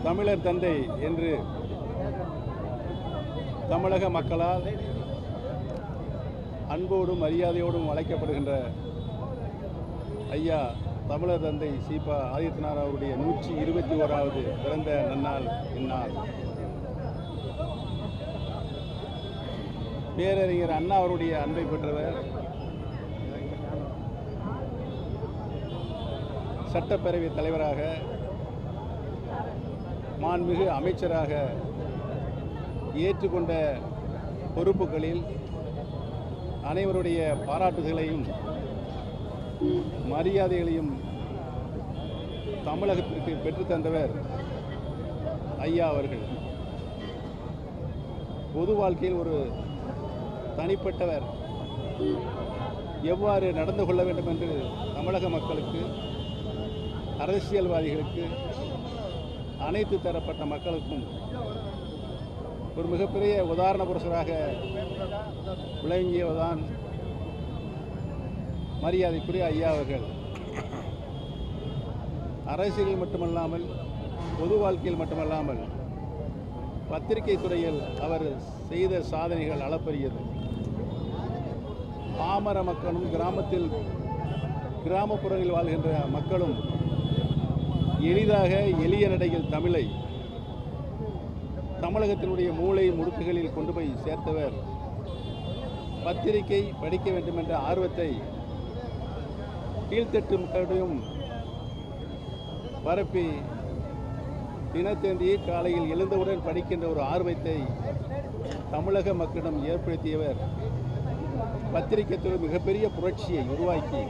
தமிழர் தந்தை என்று தமிழக மக்களால் அன்போடும் மரியாதையோடும் அழைக்கப்படுகின்ற ஐயா தமிழர் தந்தை சீபா ஆதித்யநாத் அவருடைய 121வது பிறந்த நன்னாள் இந்நாள். பேரறிஞர் அண்ணா அவருடைய அன்பை பெற்றவர், சட்டப்பேரவை தலைவராக, மாண்புமிகு அமைச்சராக ஏற்றுக்கொண்ட பொறுப்புகளில் அனைவருடைய பாராட்டுகளையும் மரியாதைகளையும் தமிழகத்திற்கு பெற்றுத்தந்தவர் ஐயா அவர்கள். பொது வாழ்க்கையில் ஒரு தனிப்பட்டவர் எவ்வாறு நடந்து கொள்ள வேண்டும் என்று தமிழக மக்களுக்கு, அரசியல்வாதிகளுக்கு, அனைத்து தரப்பட்ட மக்களுக்கும் ஒரு மிகப்பெரிய உதாரண புருஷராக விளங்கியவர்தான் மரியாதைக்குரிய ஐயா அவர்கள். அரசியலில் மட்டுமல்லாமல், பொது வாழ்க்கையில் மட்டுமல்லாமல், பத்திரிகை துறையில் அவர் செய்த சாதனைகள் அளப்பரியது. பாமர மக்களும் கிராமப்புறங்களில் வாழ்கின்ற மக்களும் எளிதாக எளிய நடையில் தமிழை தமிழகத்தினுடைய மூலை முடுக்குகளில் கொண்டு போய் சேர்த்தவர். பத்திரிகை படிக்க வேண்டும் என்ற ஆர்வத்தை கீழ்த்தட்டு மக்களிடம் பரப்பி தினத்தந்தியை காலையில் எழுந்தவுடன் படிக்கின்ற ஒரு ஆர்வத்தை தமிழக மக்களிடம் ஏற்படுத்தியவர். பத்திரிகை துறை மிகப்பெரிய புரட்சியை உருவாக்கி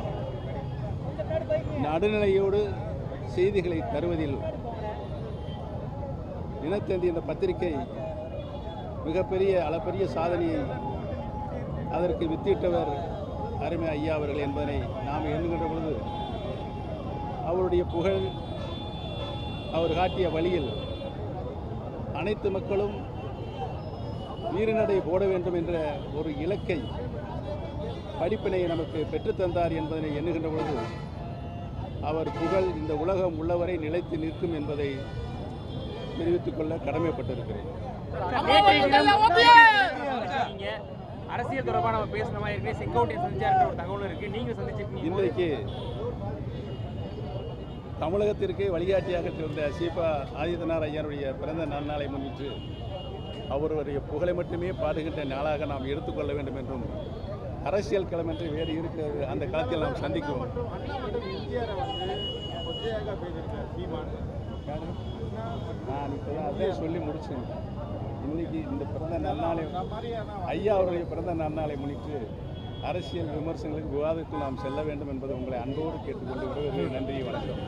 நடுநிலையோடு செய்திகளை தருவதில் தினத்தந்தி என்ற பத்திரிகை மிகப்பெரிய அளப்பரிய சாதனையை அதற்கு வித்திட்டவர் அருமை ஐயா அவர்கள் என்பதனை நாம் எண்ணுகின்ற பொழுது அவருடைய புகழ், அவர் காட்டிய வழியில் அனைத்து மக்களும் வீறுநடை போட வேண்டும் என்ற ஒரு இலக்கை, படிப்பினை நமக்கு பெற்றுத்தந்தார் என்பதனை எண்ணுகின்ற பொழுது அவர் புகழ் இந்த உலகம் உள்ளவரை நிலைத்து நிற்கும் என்பதை தெரிவித்துக் கொள்ள கடமைப்பட்டிருக்கிறேன். அரசியல் தொடர்பாக நம்ம பேசுற மாதிரி செங்கோட்டையை சந்திச்சாருன்ற ஒரு தகவல் இருக்கு. நீங்க சந்திச்சிருக்கீங்க. இன்றைக்கு தமிழகத்திற்கு வழிகாட்டியாக இருந்த சீபா ஆதித்யநாத் ஐயாருடைய பிறந்த நன்னாளை முன்னிட்டு அவருடைய புகழை மட்டுமே பாடுகின்ற நாளாக நாம் எடுத்துக்கொள்ள வேண்டும் என்றும், அரசியல் களம் என்று வேறு இருக்கிறது, அந்த களத்தில் நாம் சந்திக்குவோம். நான் இப்போதான் அதே சொல்லி முடிச்சேன். இன்னைக்கு இந்த பிறந்த நன்னாளை, ஐயா அவருடைய பிறந்த நன்னாளை முன்னிட்டு அரசியல் விமர்சனங்களுக்கு விவாதத்தில் நாம் செல்ல வேண்டும் என்பதை உங்களை அன்போடு கேட்டுக்கொண்டு வருவதில் நன்றி, வணக்கம்.